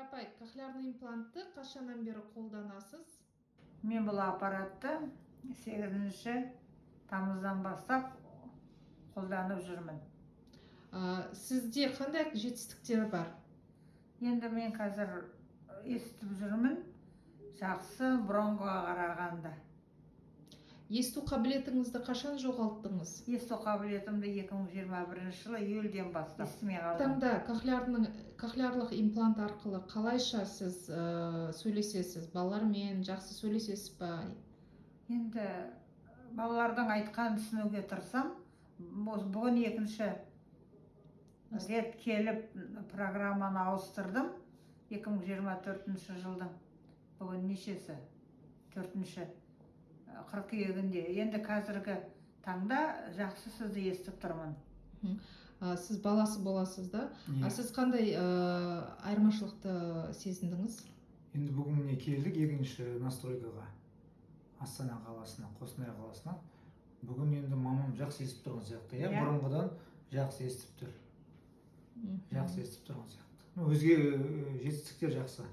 Динара апай, кохлеарный имплантты қашаннан бері қолданасыз? Мен бұл аппаратты 8-ші тамыздан бастап қолданып жүрмін. Сізде қандай жетістіктер бар? Енді мен қазір естіп жүрмін, жақсы бұрынғыға қарағанда. Есту қабілетіңізді қашан жоғалттыңыз? Есту қабілетімді 2021 жылы июльден бастап естімей қалдым. Таңда кохлеарлық имплант арқылы қалайша сіз сөйлесесіз? Балалармен жақсы сөйлесесіз ба? Енді балалардың айтқанын түсінуге тырысам. Бүгін 2-ші рет келіп программаны ауыстырдым. 2024 жылдың бүгін нешесі? 4-ші қыркүйегінде. Енді қазіргі таңда жақсы сізді естіп тұрмын. Сіз баласы боласыз да? Сіз қандай айырмашылықты сезіндіңіз? Енді бүгін міне келдік 2-ші настройкаға, Астана қаласына, Қостанай қаласына. Бүгін енді мамам жақсы естіп тұрған сияқты, бұрынғыдан жақсы естіп тұр. Жақсы естіп тұрған сияқты. Өзге жетістіктер жақсы.